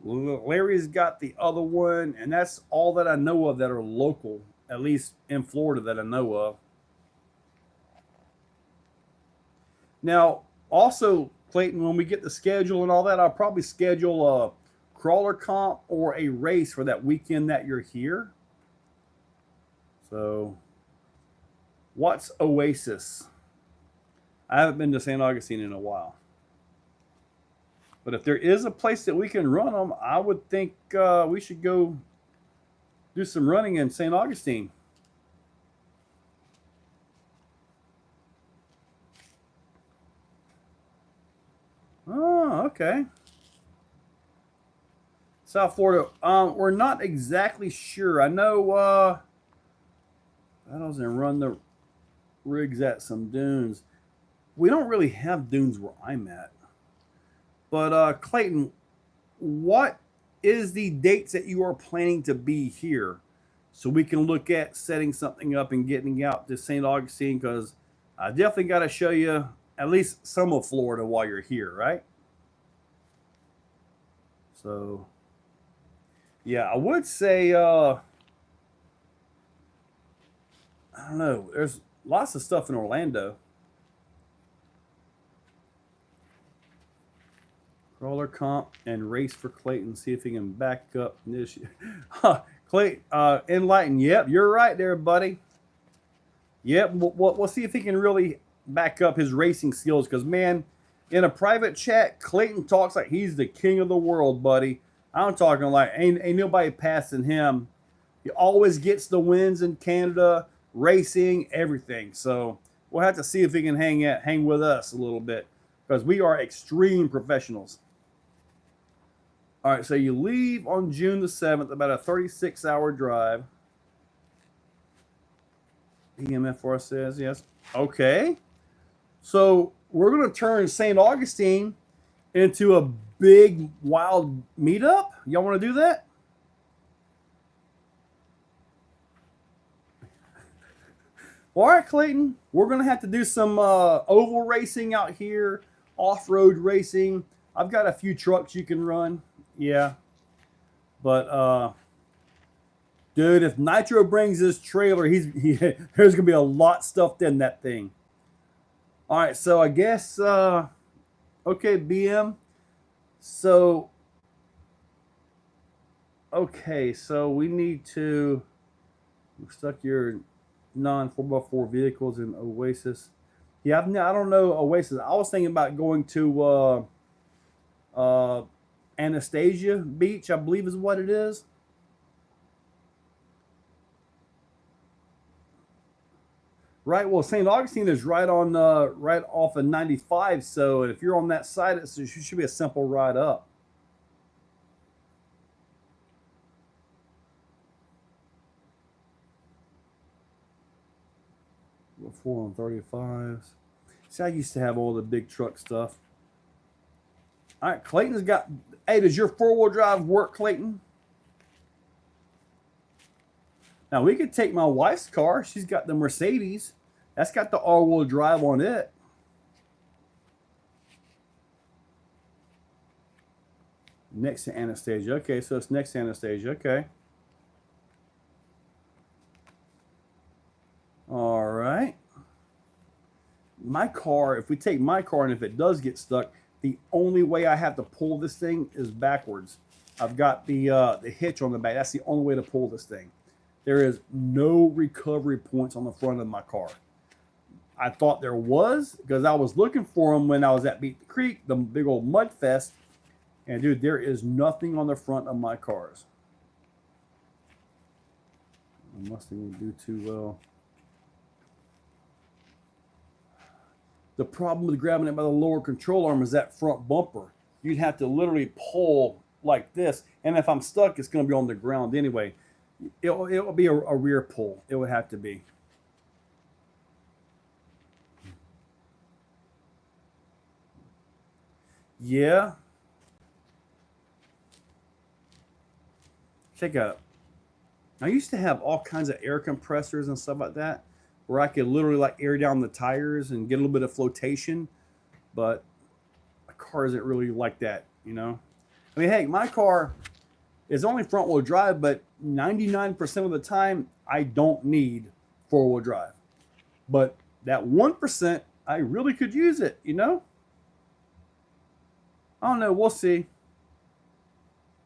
Larry's got the other one, and that's all that I know of that are local, at least in Florida, that I know of. Now, also, Clayton, when we get the schedule and all that, I'll probably schedule a crawler comp or a race for that weekend that you're here. So, what's Oasis? I haven't been to St. Augustine in a while. But if there is a place that we can run them, I would think we should go do some running in St. Augustine. Oh, okay. South Florida. We're not exactly sure. I know I doesn't run the rigs at some dunes. We don't really have dunes where I'm at. But Clayton, what is the dates that you are planning to be here, so we can look at setting something up and getting out to St. Augustine? Because I definitely got to show you at least some of Florida while you're here, right? So, yeah, I would say I don't know. There's lots of stuff in Orlando. Roller comp and race for Clayton. See if he can back up this. Clay, Enlighten. Yep, you're right there, buddy. Yep, we'll see if he can really back up his racing skills. Because, man, in a private chat, Clayton talks like he's the king of the world, buddy. I'm talking like ain't nobody passing him. He always gets the wins in Canada, racing, everything. So we'll have to see if he can hang with us a little bit, because we are extreme professionals. All right, so you leave on June the 7th, about a 36-hour drive. EMF4 says yes. Okay. So we're going to turn St. Augustine into a big, wild meetup. Y'all want to do that? All right, Clayton. We're going to have to do some oval racing out here, off-road racing. I've got a few trucks you can run. Yeah. But, dude, if Nitro brings his trailer, there's going to be a lot stuffed in that thing. All right, so I guess, okay, BM. So, okay, so we need to stuck your non-4x4 vehicles in Oasis. Yeah, I don't know Oasis. I was thinking about going to Anastasia Beach, I believe is what it is. Right. Well, St. Augustine is right on right off of 95. So if you're on that side, it should be a simple ride up. Four on 35s. See, I used to have all the big truck stuff. All right, Clayton's got. Hey, does your 4-wheel drive work, Clayton? Now we could take my wife's car. She's got the Mercedes. That's got the all-wheel drive on it. Next to Anastasia. Okay, so it's next to Anastasia. Okay. All right. My car, if we take my car and if it does get stuck, the only way I have to pull this thing is backwards. I've got the hitch on the back. That's the only way to pull this thing. There is no recovery points on the front of my car. I thought there was, because I was looking for them when I was at Beat the Creek, the big old mud fest. And dude, there is nothing on the front of my cars. I must didn't do too well. The problem with grabbing it by the lower control arm is that front bumper. You'd have to literally pull like this. And if I'm stuck, it's going to be on the ground anyway. It'll be a rear pull. It would have to be. Yeah. Check out. I used to have all kinds of air compressors and stuff like that, where I could literally like air down the tires and get a little bit of flotation. But a car isn't really like that, you know? I mean, hey, my car is only front wheel drive, but 99% of the time, I don't need 4-wheel drive. But that 1%, I really could use it, you know? I don't know. We'll see.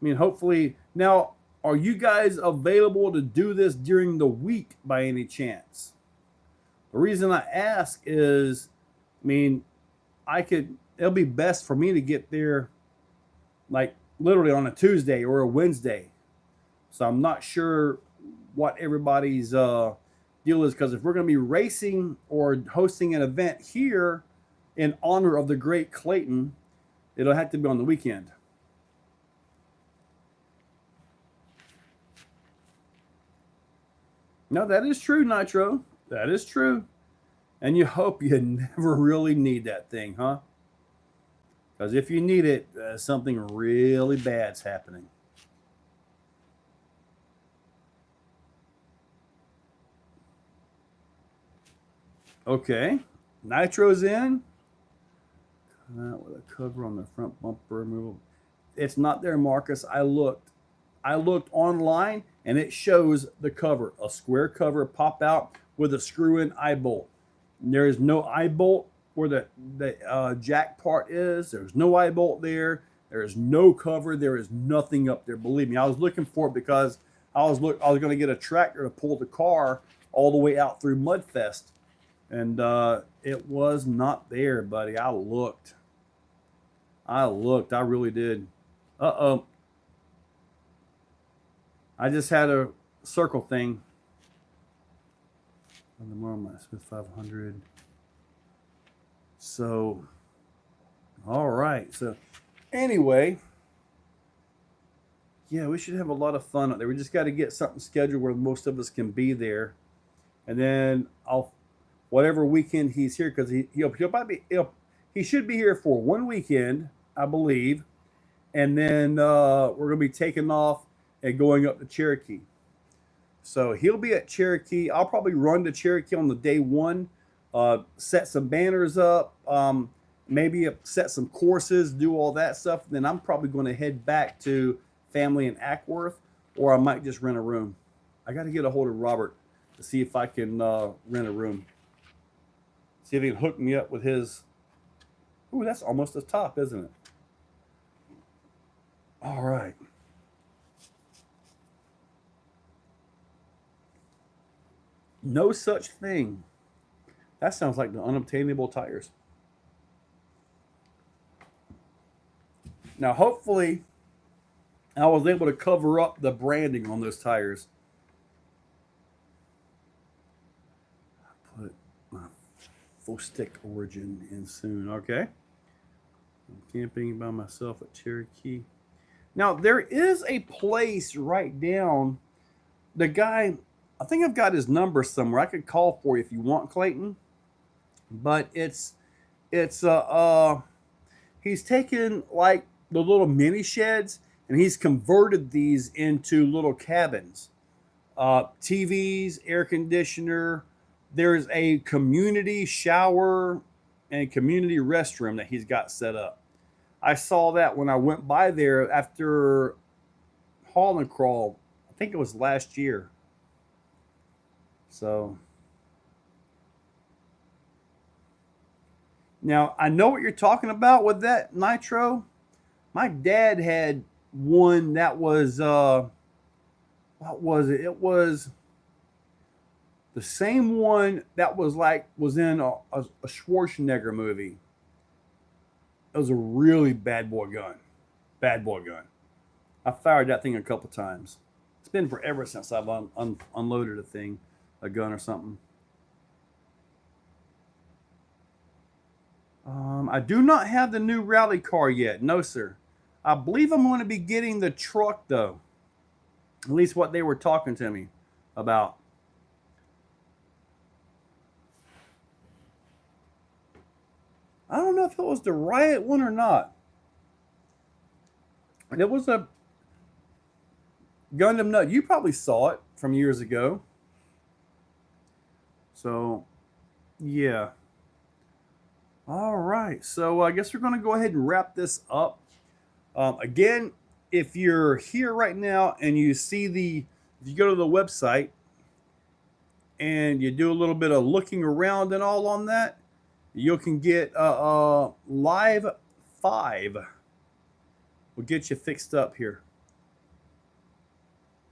I mean, hopefully. Now, are you guys available to do this during the week by any chance? The reason I ask is, I mean, it'll be best for me to get there like literally on a Tuesday or a Wednesday. So I'm not sure what everybody's deal is, because if we're going to be racing or hosting an event here in honor of the great Clayton, it'll have to be on the weekend. No, that is true, Nitro. That is true. And you hope you never really need that thing, huh? Because if you need it, something really bad's happening. Okay, Nitro's in. With a cover on the front bumper removal. It's not there, Marcus. I looked. I looked online, and it shows the cover, a square cover pop out with a screw-in eye bolt. There is no eye bolt where the jack part is. There's no eye bolt there. There is no cover. There is nothing up there. Believe me, I was looking for it because I was going to get a tractor to pull the car all the way out through Mudfest, and it was not there, buddy. I looked. I looked. I really did. Uh-oh. I just had a circle thing on the Marmite Smith 500. So, all right. So, anyway, yeah, we should have a lot of fun out there. We just got to get something scheduled where most of us can be there, and then whatever weekend he's here, because he'll probably he should be here for one weekend, I believe, and then we're gonna be taking off and going up to Cherokee. So he'll be at Cherokee. I'll probably run to Cherokee on the day one, set some banners up, maybe set some courses, do all that stuff. Then I'm probably going to head back to family in Ackworth, or I might just rent a room. I got to get a hold of Robert to see if I can rent a room. See if he can hook me up with his. Ooh, that's almost the top, isn't it? All right. No such thing. That sounds like the unobtainable tires. Now, hopefully, I was able to cover up the branding on those tires. Put my full stick origin in soon. Okay. I'm camping by myself at Cherokee. Now, there is a place right down. The guy, I think I've got his number somewhere. I could call for you if you want, Clayton. But it's he's taken like the little mini sheds and he's converted these into little cabins. TVs, air conditioner. There's a community shower and community restroom that he's got set up. I saw that when I went by there after Haul and Crawl. I think it was last year. So now I know what you're talking about with that Nitro. My dad had one that was what was it? It was the same one that was in a Schwarzenegger movie. It was a really bad boy gun. Bad boy gun. I fired that thing a couple times. It's been forever since I've unloaded a gun or something. I do not have the new rally car yet. No, sir. I believe I'm going to be getting the truck, though. At least what they were talking to me about. I don't know if it was the Riot one or not. It was a Gundam Nut. You probably saw it from years ago. So, yeah. All right. So, I guess we're going to go ahead and wrap this up. Again, if you're here right now and you see if you go to the website and you do a little bit of looking around and all on that, You can get Live 5. We'll get you fixed up here.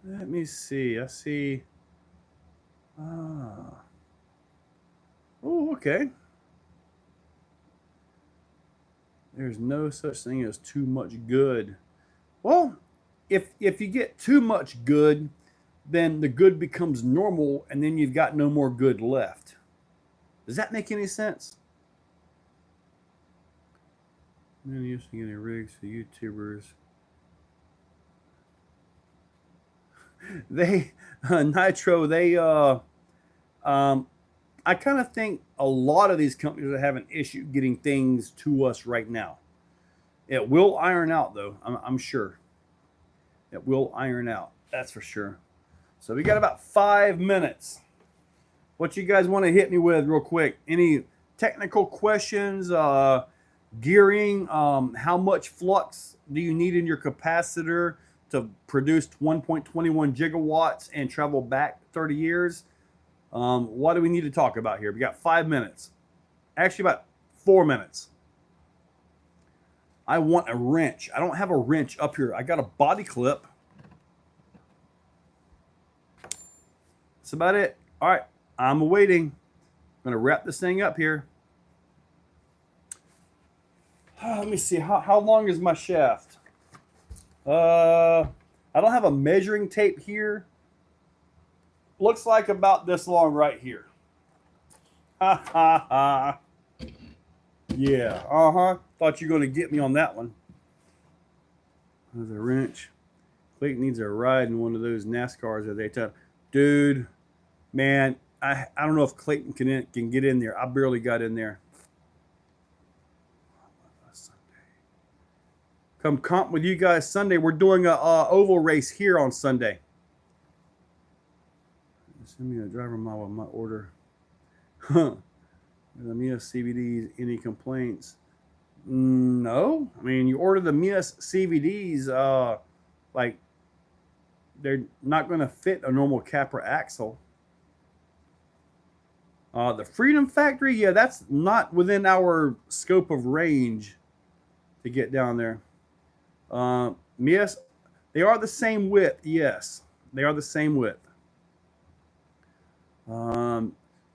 Let me see. I see. Ah. Oh, okay. There's no such thing as too much good. Well, if you get too much good, then the good becomes normal, and then you've got no more good left. Does that make any sense? Many used to getting rigs for YouTubers. They Nitro. I kind of think a lot of these companies are having issue getting things to us right now. It will iron out, though. I'm sure. It will iron out. That's for sure. So we got about 5 minutes. What you guys want to hit me with real quick? Any technical questions? Gearing? How much flux do you need in your capacitor to produce 1.21 gigawatts and travel back 30 years? What do we need to talk about here? We got 5 minutes. Actually, about 4 minutes. I want a wrench. I don't have a wrench up here. I got a body clip. That's about it. All right, I'm waiting. I'm gonna wrap this thing up here. Let me see. How long is my shaft? I don't have a measuring tape here. Looks like about this long right here. Ha ha ha. Yeah, thought you were going to get me on that one. There's a wrench. Clayton needs a ride in one of those NASCARs at Daytona. Dude, man, I don't know if Clayton can get in there. I barely got in there. Come comp with you guys Sunday. We're doing a oval race here on Sunday. Send me a driver model of my order. Huh. The Mias CVDs, any complaints? No. I mean, you order the Mias CVDs, like, they're not going to fit a normal Capra axle. The Freedom Factory, yeah, that's not within our scope of range to get down there. Mias, they are the same width, yes. They are the same width.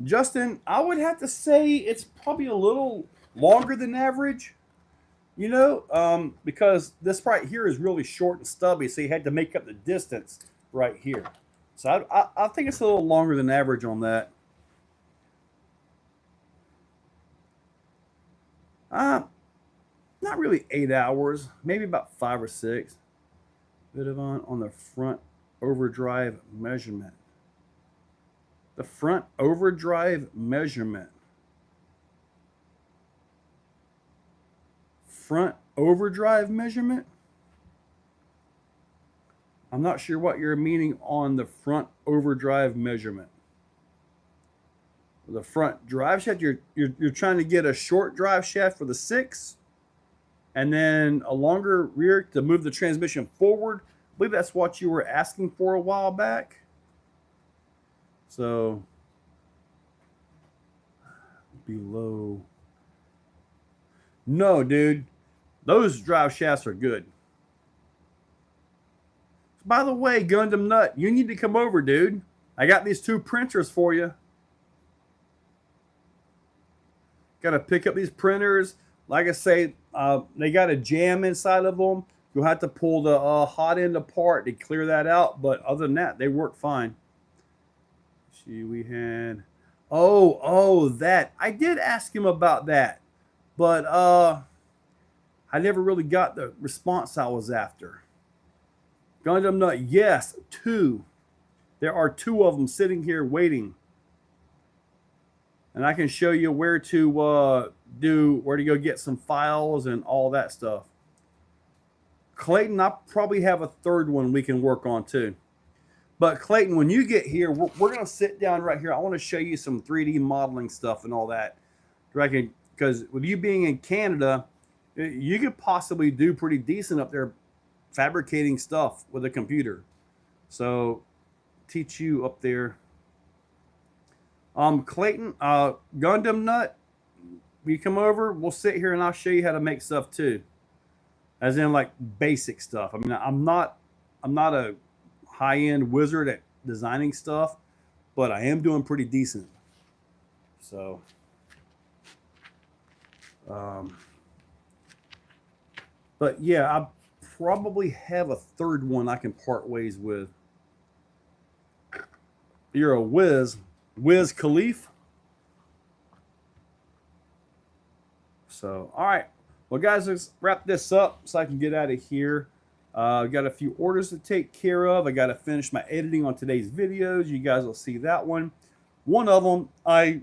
Justin, I would have to say it's probably a little longer than average, you know, because this right here is really short and stubby, so you had to make up the distance right here. So I think it's a little longer than average on that. Not really 8 hours, maybe about 5 or 6. Bit of on the front overdrive measurement. The front overdrive measurement. Front overdrive measurement? I'm not sure what you're meaning on the front overdrive measurement. The front drive shaft, you're trying to get a short drive shaft for the 6 and then a longer rear to move the transmission forward. I believe that's what you were asking for a while back. So below. No, dude. Those drive shafts are good. By the way, Gundam Nut, you need to come over, dude. I got these 2 printers for you. Got to pick up these printers. Like I say, they got a jam inside of them. You'll have to pull the hot end apart to clear that out. But other than that, they work fine. See, we had... Oh, that. I did ask him about that. But I never really got the response I was after. Gundam Nut, yes, 2. There are 2 of them sitting here waiting. And I can show you where to go get some files and all that stuff. Clayton, I probably have a 3rd one we can work on too. But Clayton, when you get here, we're going to sit down right here. I want to show you some 3D modeling stuff and all that. Because with you being in Canada, you could possibly do pretty decent up there fabricating stuff with a computer. So teach you up there. Clayton, Gundam Nut, when you come over, we'll sit here and I'll show you how to make stuff too. As in like basic stuff. I mean, I'm not a high-end wizard at designing stuff, but I am doing pretty decent. So, but yeah, I probably have a third one I can part ways with. You're a Wiz Khalif. So, all right. Well, guys, let's wrap this up so I can get out of here. I've got a few orders to take care of. I got to finish my editing on today's videos. You guys will see that one. One of them, I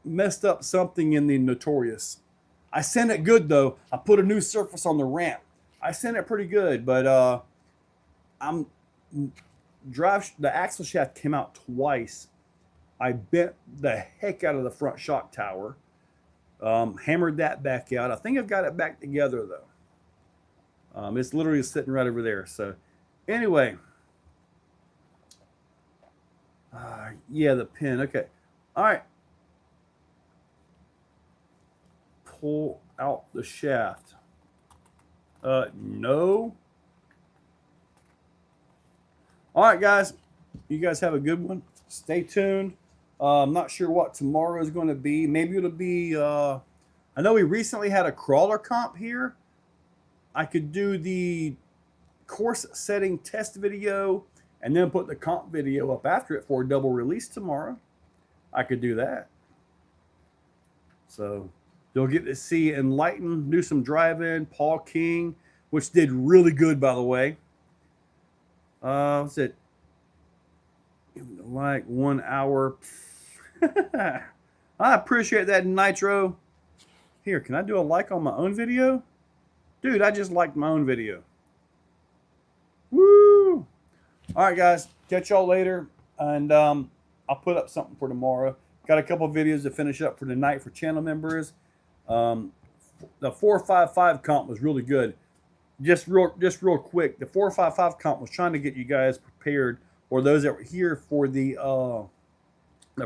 messed up something in the Notorious. I sent it good, though. I put a new surface on the ramp. I sent it pretty good, but the axle shaft came out twice. I bent the heck out of the front shock tower. Hammered that back out. I think I've got it back together though. It's literally sitting right over there. So anyway, yeah, the pin. Okay. All right. Pull out the shaft. No. All right, guys. You guys have a good one. Stay tuned. I'm not sure what tomorrow is going to be. Maybe it'll be, I know we recently had a crawler comp here. I could do the course setting test video and then put the comp video up after it for a double release tomorrow. I could do that. So you'll get to see Enlighten do some drive-in, Paul King, which did really good, by the way. What's it? Like 1 hour. I appreciate that, Nitro. Here, can I do a like on my own video? Dude, I just liked my own video. Woo! All right, guys. Catch y'all later. And I'll put up something for tomorrow. Got a couple videos to finish up for tonight for channel members. The 455 comp was really good. Just real quick, the 455 comp was trying to get you guys prepared, or those that were here for the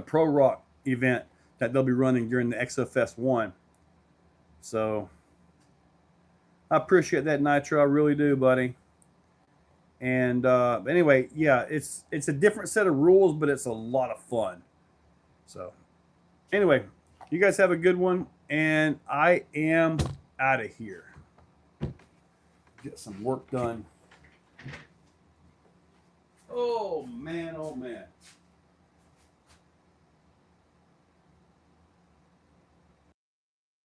Pro Rock event that they'll be running during the Exofest 1. So I appreciate that, Nitro. I really do, buddy. And anyway, yeah, it's a different set of rules, but it's a lot of fun. So anyway, you guys have a good one, and I am out of here. Get some work done. Oh man, oh man.